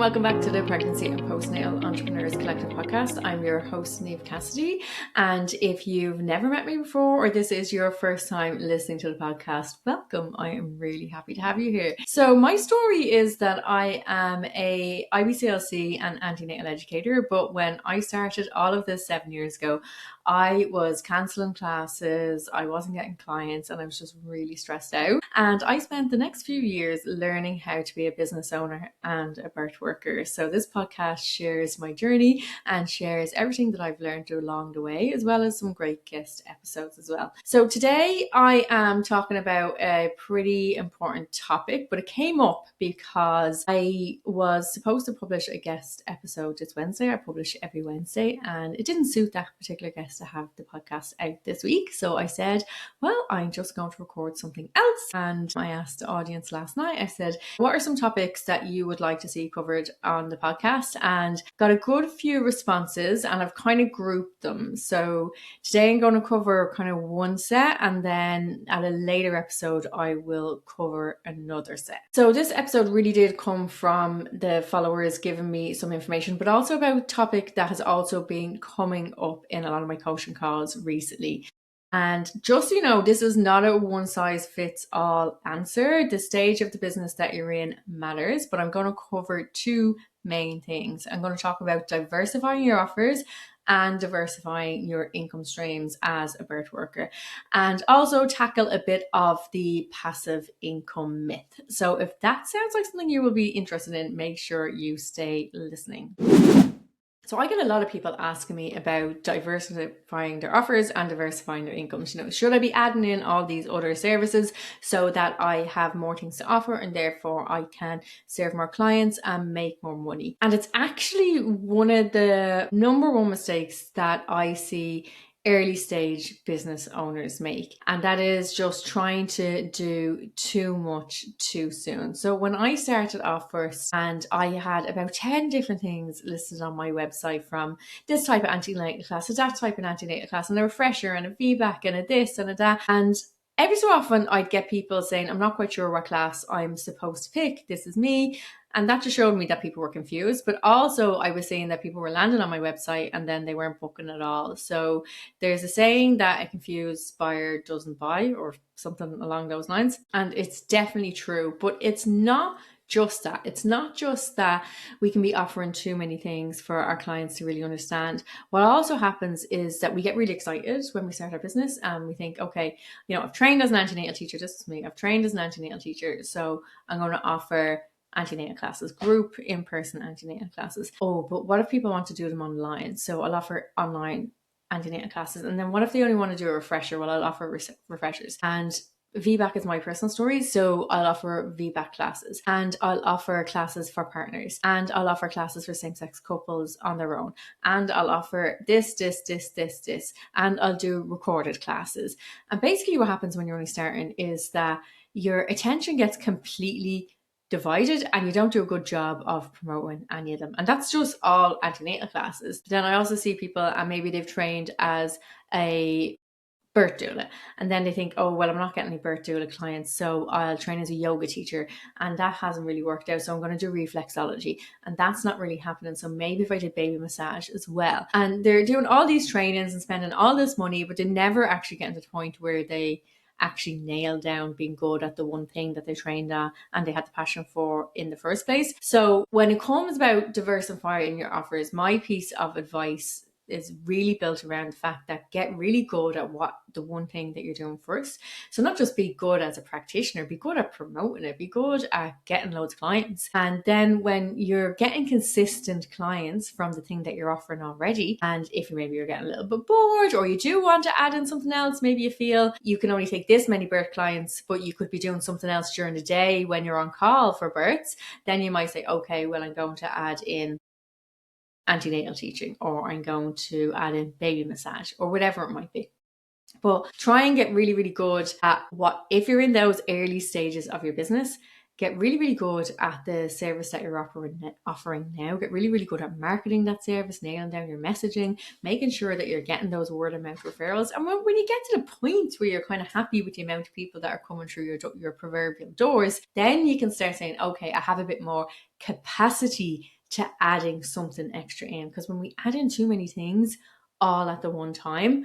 welcome back to the Pregnancy and Postnatal Entrepreneurs Collective podcast. I'm your host, Niamh Cassidy, and if you've never met me before or this is your first time listening to the podcast, welcome. I am really happy to have you here. So my story is that I am a IBCLC and antenatal educator, but when I started all of this 7 years ago, I was cancelling classes, I wasn't getting clients, and I was just really stressed out. And I spent the next few years learning how to be a business owner and a birth worker. So this podcast shares my journey and shares everything that I've learned along the way, as well as some great guest episodes as well. So today I am talking about a pretty important topic, but it came up because I was supposed to publish a guest episode this Wednesday. I publish every Wednesday, and it didn't suit that particular guest to have the podcast out this week. So I said, well, I'm just going to record something else. And I asked the audience last night, I said, what are some topics that you would like to see covered on the podcast? And got a good few responses, and I've kind of grouped them. So today I'm going to cover kind of one set, and then at a later episode, I will cover another set. So this episode really did come from the followers giving me some information, but also about a topic that has also been coming up in a lot of my coaching calls recently. And just so you know, this is not a one size fits all answer. The stage of the business that you're in matters, but I'm going to cover two main things. I'm going to talk about diversifying your offers and diversifying your income streams as a birth worker, and also tackle a bit of the passive income myth. So if that sounds like something you will be interested in, make sure you stay listening. So I get a lot of people asking me about diversifying their offers and diversifying their incomes. You know, should I be adding in all these other services so that I have more things to offer and therefore I can serve more clients and make more money? And it's actually one of the number one mistakes that I see early stage business owners make, and that is just trying to do too much too soon. So when I started off first, and I had about 10 different things listed on my website, from this type of antenatal class to that type of antenatal class, and a refresher and a feedback and a this and a that, and every so often I'd get people saying, I'm not quite sure what class I'm supposed to pick, this is me. And that just showed me that people were confused. But also I was seeing that people were landing on my website and then they weren't booking at all. So there's a saying that a confused buyer doesn't buy, or something along those lines. And it's definitely true, but it's not just that. It's not just that we can be offering too many things for our clients to really understand. What also happens is that we get really excited when we start our business and we think, okay, you know, I've trained as an antenatal teacher. This is me. I've trained as an antenatal teacher. So I'm going to offer antenatal classes, group in-person antenatal classes. Oh, but what if people want to do them online? So I'll offer online antenatal classes. And then what if they only want to do a refresher? Well, I'll offer refreshers. And VBAC is my personal story, so I'll offer VBAC classes, and I'll offer classes for partners, and I'll offer classes for same-sex couples on their own, and I'll offer this, and I'll do recorded classes. And basically what happens when you're only starting is that your attention gets completely divided and you don't do a good job of promoting any of them. And that's just all antenatal classes. But then I also see people, and maybe they've trained as a birth doula, and then they think, oh, well, I'm not getting any birth doula clients, so I'll train as a yoga teacher, and that hasn't really worked out, so I'm going to do reflexology, and that's not really happening. So maybe if I did baby massage as well. And they're doing all these trainings and spending all this money, but they never actually get to the point where they actually nail down being good at the one thing that they trained at and they had the passion for in the first place. So when it comes about diversifying your offers, my piece of advice is really built around the fact that get really good at what the one thing that you're doing first. So not just be good as a practitioner, be good at promoting it, be good at getting loads of clients. And then when you're getting consistent clients from the thing that you're offering already, and if maybe you're getting a little bit bored or you do want to add in something else, maybe you feel you can only take this many birth clients, but you could be doing something else during the day when you're on call for births, then you might say, okay, well, I'm going to add in antenatal teaching, or I'm going to add in baby massage, or whatever it might be. But try and get really, really good at what, if you're in those early stages of your business, get really, really good at the service that you're offering now. Get really, really good at marketing that service, nailing down your messaging, making sure that you're getting those word of mouth referrals. And when you get to the point where you're kind of happy with the amount of people that are coming through your proverbial doors, then you can start saying, okay, I have a bit more capacity to adding something extra in. Because when we add in too many things all at the one time,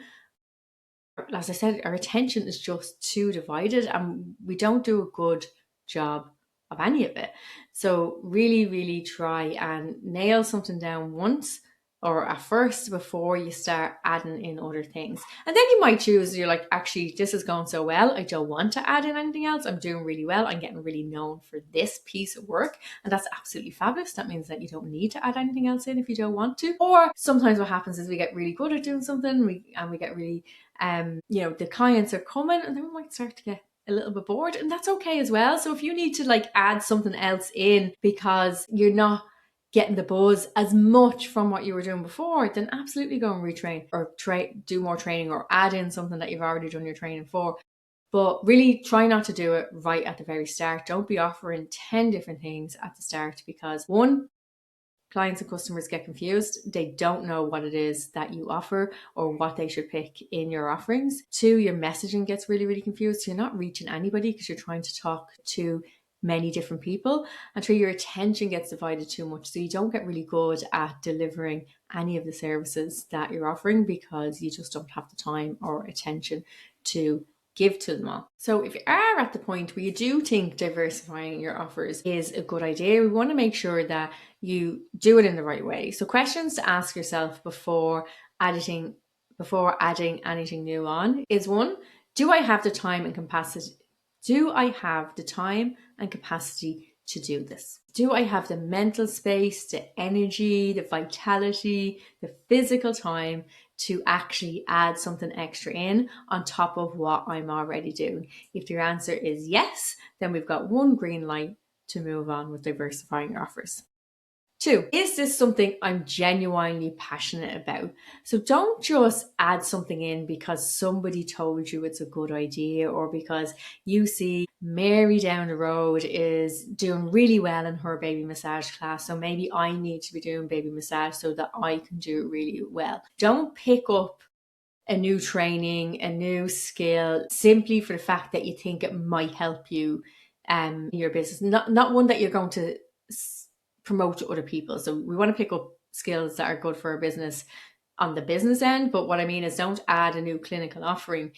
as I said, our attention is just too divided and we don't do a good job of any of it. So really, really try and nail something down once or at first before you start adding in other things. And then you might choose, you're like, actually, this is going so well. I don't want to add in anything else. I'm doing really well. I'm getting really known for this piece of work. And that's absolutely fabulous. That means that you don't need to add anything else in if you don't want to. Or sometimes what happens is we get really good at doing something and we get really the clients are coming and then we might start to get a little bit bored, and that's okay as well. So if you need to like add something else in because you're not getting the buzz as much from what you were doing before, then absolutely go and retrain or do more training or add in something that you've already done your training for. But really try not to do it right at the very start. Don't be offering 10 different things at the start, because one, clients and customers get confused. They don't know what it is that you offer or what they should pick in your offerings. Two, your messaging gets really, really confused. So you're not reaching anybody because you're trying to talk to many different people. And three, your attention gets divided too much. So you don't get really good at delivering any of the services that you're offering because you just don't have the time or attention to give to them all. So if you are at the point where you do think diversifying your offers is a good idea, we want to make sure that you do it in the right way. So questions to ask yourself before adding anything new on is one, do I have the time and capacity? Do I have the time and capacity to do this? Do I have the mental space, the energy, the vitality, the physical time to actually add something extra in on top of what I'm already doing? If your answer is yes, then we've got one green light to move on with diversifying your offers. Two, is this something I'm genuinely passionate about? So don't just add something in because somebody told you it's a good idea or because you see Mary down the road is doing really well in her baby massage class. So maybe I need to be doing baby massage so that I can do it really well. Don't pick up a new training, a new skill, simply for the fact that you think it might help you in your business. Not one that you're going to promote to other people. So we want to pick up skills that are good for our business on the business end. But what I mean is don't add a new clinical offering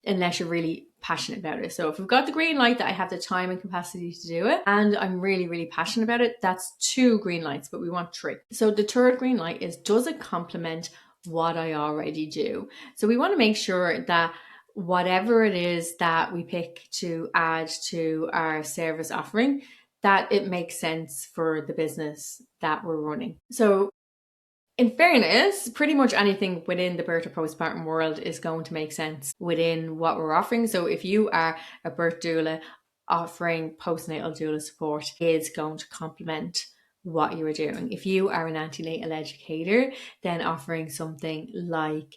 unless you're really passionate about it. So if we've got the green light that I have the time and capacity to do it and I'm really, really passionate about it, that's two green lights, but we want three. So the third green light is, does it complement what I already do? So we want to make sure that whatever it is that we pick to add to our service offering, that it makes sense for the business that we're running. So in fairness, pretty much anything within the birth or postpartum world is going to make sense within what we're offering. So if you are a birth doula, offering postnatal doula support is going to complement what you are doing. If you are an antenatal educator, then offering something like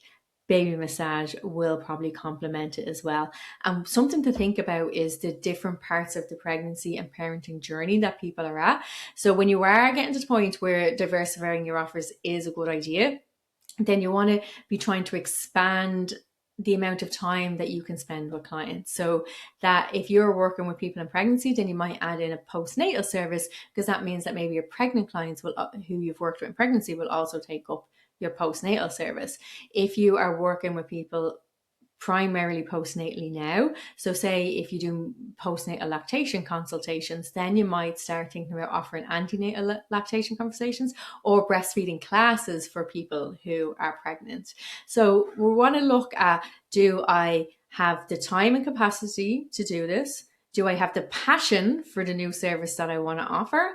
baby massage will probably complement it as well. And something to think about is the different parts of the pregnancy and parenting journey that people are at. So when you are getting to the point where diversifying your offers is a good idea, then you want to be trying to expand the amount of time that you can spend with clients. So that if you're working with people in pregnancy, then you might add in a postnatal service, because that means that maybe your pregnant clients who you've worked with in pregnancy will also take up your postnatal service. If you are working with people primarily postnatally now, so say if you do postnatal lactation consultations, then you might start thinking about offering antenatal lactation conversations or breastfeeding classes for people who are pregnant. So we want to look at, do I have the time and capacity to do this? Do I have the passion for the new service that I want to offer?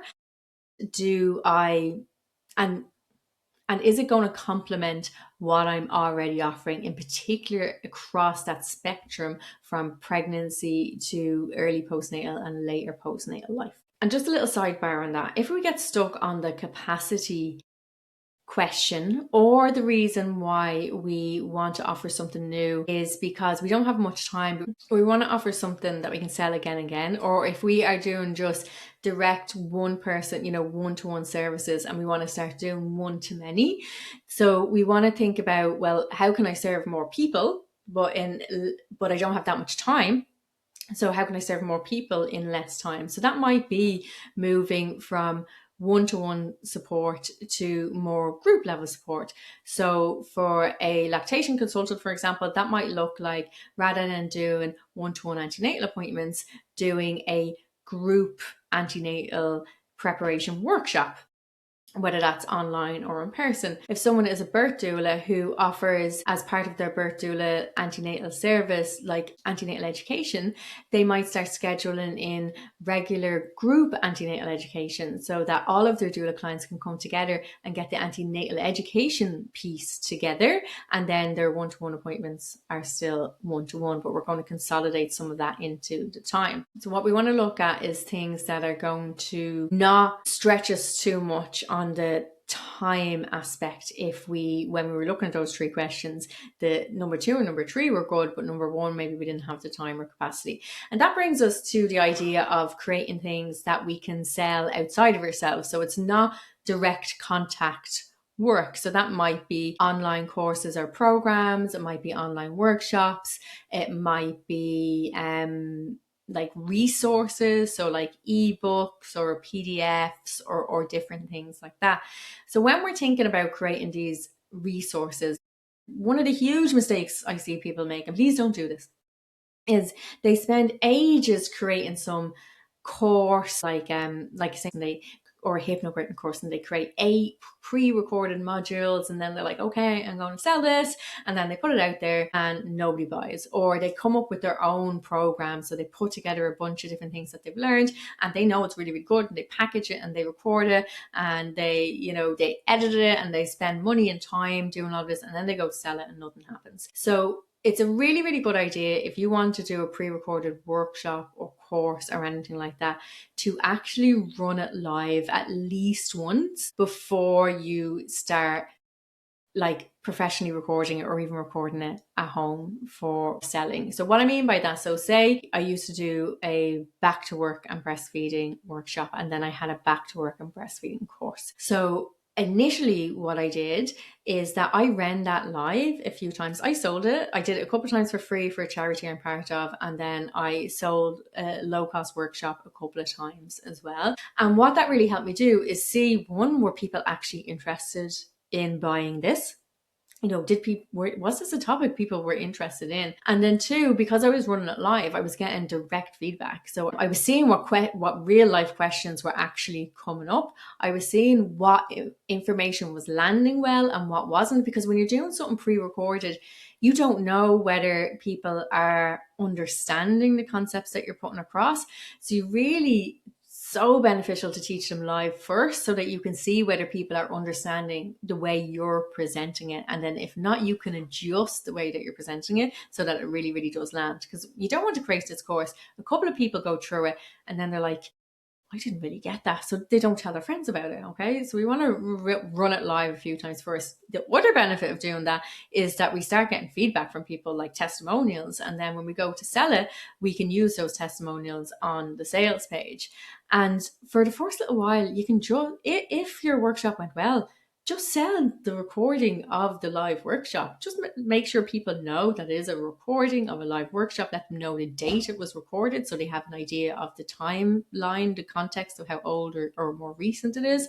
And is it going to complement what I'm already offering, in particular across that spectrum from pregnancy to early postnatal and later postnatal life? And just a little sidebar on that. If we get stuck on the capacity question, or the reason why we want to offer something new is because we don't have much time, we want to offer something that we can sell again and again, or if we are doing just direct one person, one-to-one services, and we want to start doing one-to-many, so we want to think about, well, how can I serve more people, but I don't have that much time. So how can I serve more people in less time? So that might be moving from one-to-one support to more group level support. So for a lactation consultant, for example, that might look like, rather than doing one-to-one antenatal appointments, doing a group antenatal preparation workshop, whether that's online or in person. If someone is a birth doula who offers, as part of their birth doula antenatal service, like antenatal education, they might start scheduling in regular group antenatal education so that all of their doula clients can come together and get the antenatal education piece together. And then their one-to-one appointments are still one-to-one, but we're going to consolidate some of that into the time. So what we want to look at is things that are going to not stretch us too much on the time aspect. When we were looking at those three questions, the number 2 and number 3 were good, but number 1, maybe we didn't have the time or capacity. And that brings us to the idea of creating things that we can sell outside of ourselves. So it's not direct contact work. So that might be online courses or programs, it might be online workshops, it might be like resources, so like ebooks or PDFs or different things like that. So when we're thinking about creating these resources, one of the huge mistakes I see people make, and please don't do this, is they spend ages creating some course, like saying they, or a hypnobirthing course, and they create 8 pre-recorded modules, and then they're like, okay, I'm going to sell this, and then they put it out there and nobody buys. Or they come up with their own program, so they put together a bunch of different things that they've learned and they know it's really, really good, and they package it and they record it and they edit it and they spend money and time doing all this, and then they go sell it and nothing happens. So it's a really, really good idea, if you want to do a pre-recorded workshop or course or anything like that, to actually run it live at least once before you start like professionally recording it or even recording it at home for selling. So what I mean by that, so say I used to do a back to work and breastfeeding workshop, and then I had a back to work and breastfeeding course. So initially what I did is that I ran that live a few times. I sold it. I did it a couple of times for free for a charity I'm part of. And then I sold a low cost workshop a couple of times as well. And what that really helped me do is see, one, were people actually interested in buying this? Was this a topic people were interested in? And then 2, because I was running it live, I was getting direct feedback. So I was seeing what real life questions were actually coming up. I was seeing what information was landing well and what wasn't, because when you're doing something pre-recorded, you don't know whether people are understanding the concepts that you're putting across. So you really, so beneficial to teach them live first, so that you can see whether people are understanding the way you're presenting it. And then if not, you can adjust the way that you're presenting it so that it really, really does land. Because you don't want to create this course, a couple of people go through it and then they're like, I didn't really get that. So they don't tell their friends about it. Okay. So we want to run it live a few times first. The other benefit of doing that is that we start getting feedback from people, like testimonials. And then when we go to sell it, we can use those testimonials on the sales page. And for the first little while, you can just, if your workshop went well, just sell the recording of the live workshop. Just make sure people know that it is a recording of a live workshop. Let them know the date it was recorded, so they have an idea of the timeline, the context of how old or more recent it is.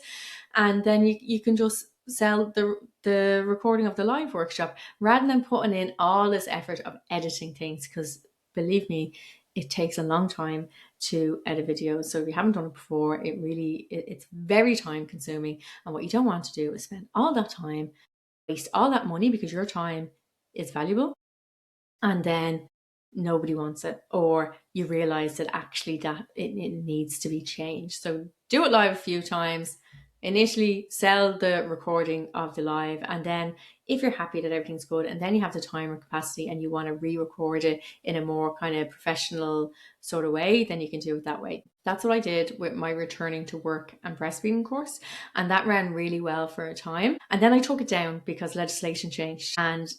And then you can just sell the recording of the live workshop, rather than putting in all this effort of editing things, because believe me, it takes a long time to edit videos. So if you haven't done it before, it's very time consuming. And what you don't want to do is spend all that time, waste all that money, because your time is valuable, and then nobody wants it, or you realize that actually that it needs to be changed. So do it live a few times. Initially sell the recording of the live, and then if you're happy that everything's good, and then you have the time or capacity and you want to re-record it in a more kind of professional sort of way, then you can do it that way. That's what I did with my returning to work and breastfeeding course, and that ran really well for a time. And then I took it down because legislation changed and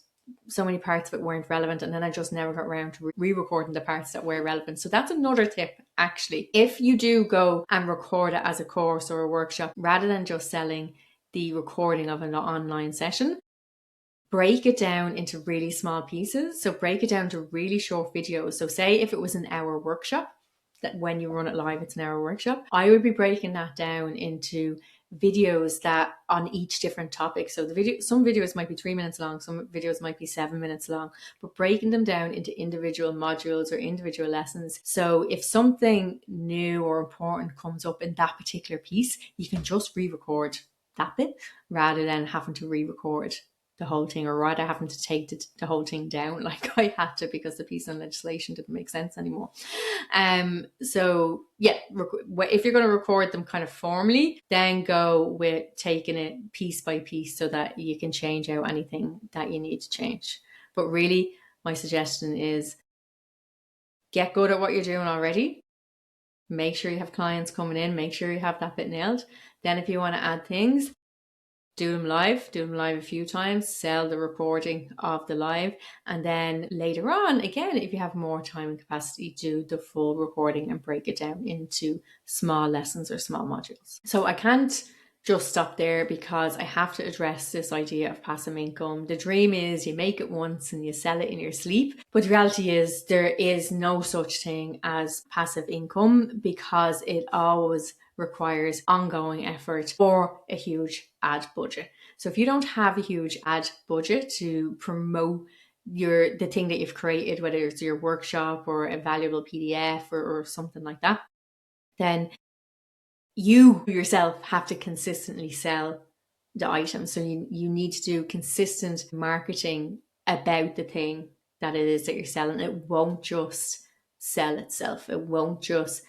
so many parts of it weren't relevant, and then I just never got around to re-recording the parts that were relevant. So that's another tip, actually. If you do go and record it as a course or a workshop, rather than just selling the recording of an online session, break it down into really small pieces. So break it down to really short videos. So say if it was an hour workshop, that when you run it live, it's an hour workshop. I would be breaking that down into videos that on each different topic. So some videos might be 3 minutes long, some videos might be 7 minutes long, but breaking them down into individual modules or individual lessons. So if something new or important comes up in that particular piece, you can just re-record that bit rather than having to re-record the whole thing, or rather having to take the whole thing down like I had to, because the piece on legislation didn't make sense anymore. So yeah, if you're going to record them kind of formally, then go with taking it piece by piece so that you can change out anything that you need to change. But really, my suggestion is get good at what you're doing already. Make sure you have clients coming in, make sure you have that bit nailed. Then if you want to add things, do them live a few times, sell the recording of the live, and then later on, again, if you have more time and capacity, do the full recording and break it down into small lessons or small modules. So I can't just stop there, because I have to address this idea of passive income. The dream is you make it once and you sell it in your sleep. But the reality is there is no such thing as passive income, because it always requires ongoing effort or a huge ad budget. So if you don't have a huge ad budget to promote the thing that you've created, whether it's your workshop or a valuable PDF or something like that, then you yourself have to consistently sell the item. So you need to do consistent marketing about the thing that it is that you're selling. It won't just sell itself. It won't just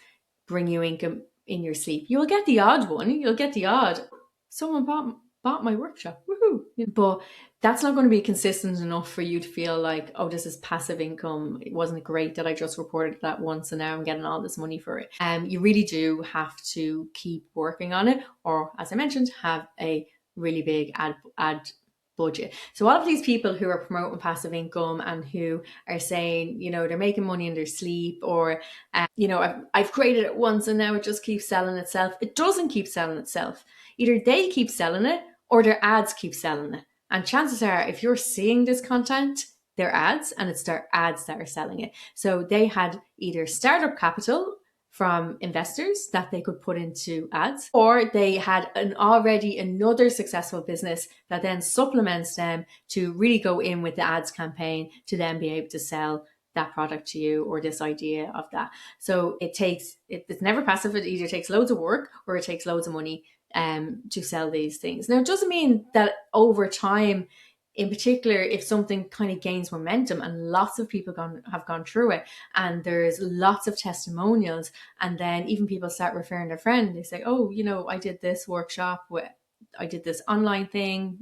bring you income in your sleep. You'll get the odd one. You'll get the odd, someone bought my workshop. Woohoo! But that's not going to be consistent enough for you to feel like, oh, this is passive income. It wasn't great that I just reported that once and now I'm getting all this money for it. You really do have to keep working on it, or as I mentioned, have a really big ad budget. So all of these people who are promoting passive income and who are saying, they're making money in their sleep, or, I've created it once and now it just keeps selling itself. It doesn't keep selling itself. Either they keep selling it or their ads keep selling it. And chances are, if you're seeing this content, they're ads, and it's their ads that are selling it. So they had either startup capital from investors that they could put into ads, or they had another successful business that then supplements them to really go in with the ads campaign to then be able to sell that product to you, or this idea of that. So it's never passive. It either takes loads of work or it takes loads of money to sell these things. Now, it doesn't mean that over time, in particular, if something kind of gains momentum and lots of people have gone through it and there's lots of testimonials, and then even people start referring their friend, they say, oh, I did this workshop, I did this online thing,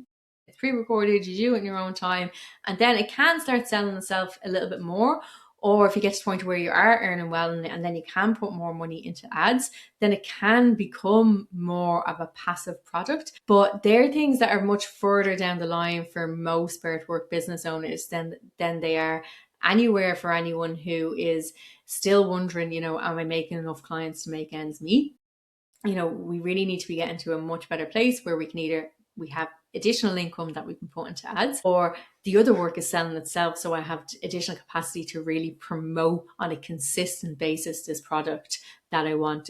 it's pre-recorded, you do it in your own time, and then it can start selling itself a little bit more. Or if you get to the point where you are earning well and then you can put more money into ads, then it can become more of a passive product. But they're things that are much further down the line for most birthwork business owners than they are anywhere for anyone who is still wondering, am I making enough clients to make ends meet? We really need to be getting to a much better place where we have additional income that we can put into ads, or the other work is selling itself. So I have additional capacity to really promote on a consistent basis this product that I want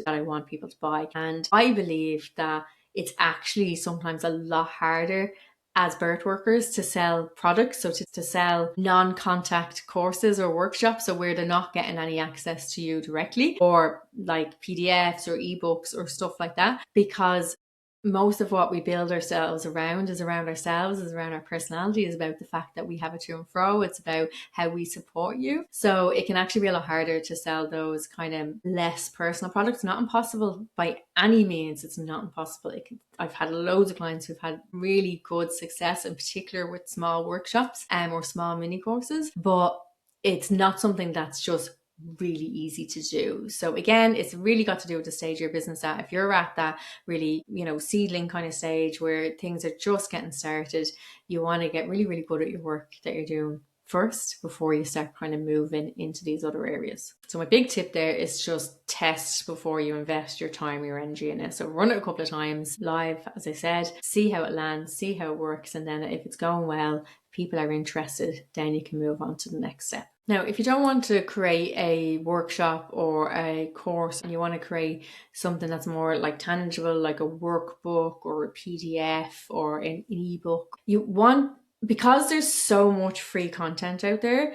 people to buy. And I believe that it's actually sometimes a lot harder as birth workers to sell products, so to sell non-contact courses or workshops, so where they're not getting any access to you directly, or like PDFs or ebooks or stuff like that, because most of what we build ourselves around is around ourselves, is around our personality, is about the fact that we have a to and fro. It's about how we support you. So it can actually be a lot harder to sell those kind of less personal products. Not impossible by any means. It's not impossible. I've had loads of clients who've had really good success, in particular with small workshops or small mini courses, but it's not something that's just really easy to do. So again, it's really got to do with the stage of your business at. If you're at that really, seedling kind of stage where things are just getting started, you want to get really, really good at your work that you're doing first before you start kind of moving into these other areas. So my big tip there is just test before you invest your time, your energy in it. So run it a couple of times live, as I said, see how it lands, see how it works. And then if it's going well, people are interested, then you can move on to the next step. Now, if you don't want to create a workshop or a course and you want to create something that's more like tangible, like a workbook or a PDF or an ebook, you want, because there's so much free content out there,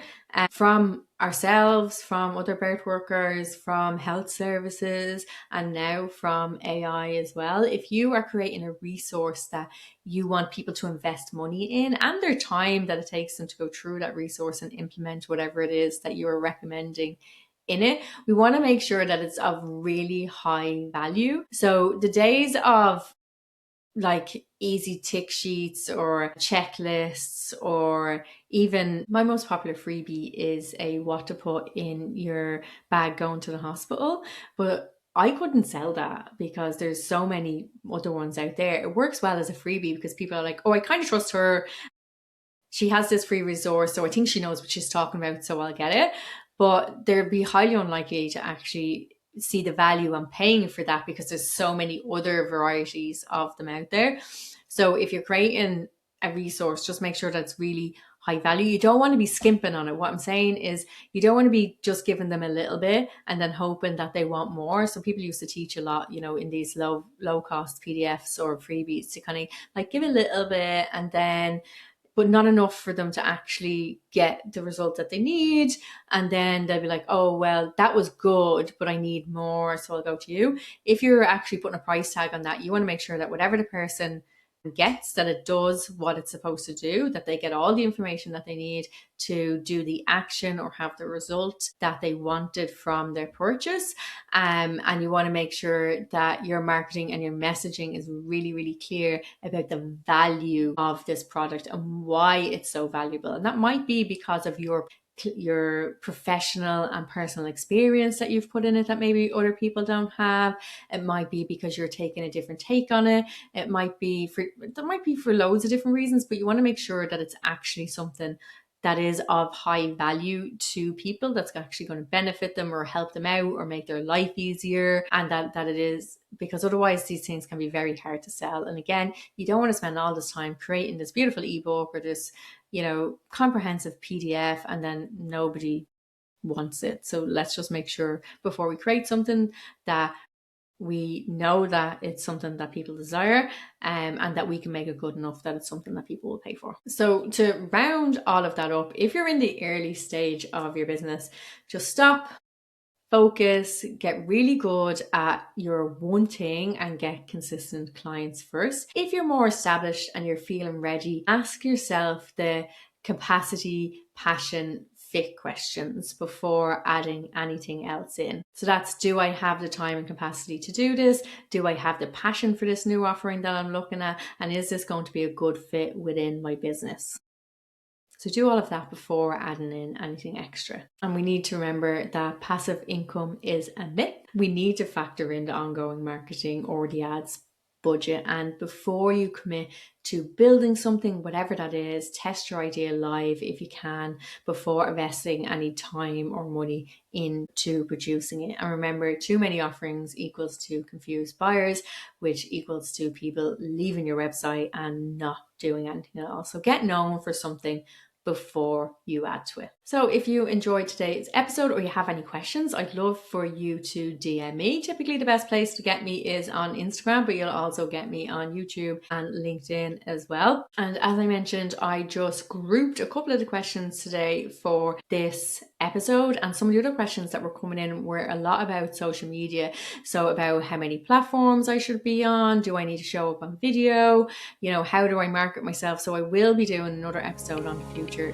from ourselves, from other birth workers, from health services, and now from AI as well. If you are creating a resource that you want people to invest money in and their time that it takes them to go through that resource and implement whatever it is that you are recommending in it, we want to make sure that it's of really high value. So the days of like easy tick sheets or checklists, or even my most popular freebie is a what to put in your bag going to the hospital. But I couldn't sell that because there's so many other ones out there. It works well as a freebie because people are like, oh, I kind of trust her. She has this free resource, so I think she knows what she's talking about, so I'll get it. But they'd be highly unlikely to actually see the value on paying for that because there's so many other varieties of them out there. So if you're creating a resource, just make sure that's really high value. You don't want to be skimping on it. What I'm saying is you don't want to be just giving them a little bit and then hoping that they want more. So people used to teach a lot, you know, in these low cost PDFs or freebies to kind of like give a little bit and then, but not enough for them to actually get the result that they need. And then they'll be like, oh, well, that was good, but I need more, so I'll go to you. If you're actually putting a price tag on that, you want to make sure that whatever the person gets, that it does what it's supposed to do, that they get all the information that they need to do the action or have the result that they wanted from their purchase. And you want to make sure that your marketing and your messaging is really, really clear about the value of this product and why it's so valuable. And that might be because of your professional and personal experience that you've put in it that maybe other people don't have. It might be because you're taking a different take on it. It might be for loads of different reasons, but you want to make sure that it's actually something that is of high value to people, that's actually going to benefit them or help them out or make their life easier. And that it is, because otherwise these things can be very hard to sell. And again, you don't want to spend all this time creating this beautiful ebook or this, you know, comprehensive PDF and then nobody wants it. So let's just make sure before we create something that we know that it's something that people desire, and that we can make it good enough that it's something that people will pay for. So to round all of that up, if you're in the early stage of your business, just stop, focus, get really good at your one thing and get consistent clients first. If you're more established and you're feeling ready, ask yourself the capacity, passion, fit questions before adding anything else in. So that's, do I have the time and capacity to do this? Do I have the passion for this new offering that I'm looking at? And is this going to be a good fit within my business? So do all of that before adding in anything extra. And we need to remember that passive income is a myth. We need to factor in the ongoing marketing or the ads budget. And before you commit to building something, whatever that is, test your idea live if you can before investing any time or money into producing it. And remember, too many offerings equals to confused buyers, which equals to people leaving your website and not doing anything at all. So get known for something before you add to it. So if you enjoyed today's episode or you have any questions, I'd love for you to DM me. Typically the best place to get me is on Instagram, but you'll also get me on YouTube and LinkedIn as well. And as I mentioned, I just grouped a couple of the questions today for this episode, and some of the other questions that were coming in were a lot about social media. So about how many platforms I should be on, do I need to show up on video, you know, how do I market myself? So I will be doing another episode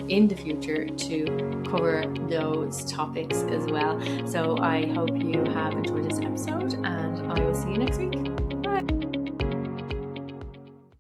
in the future to cover those topics as well. So I hope you have enjoyed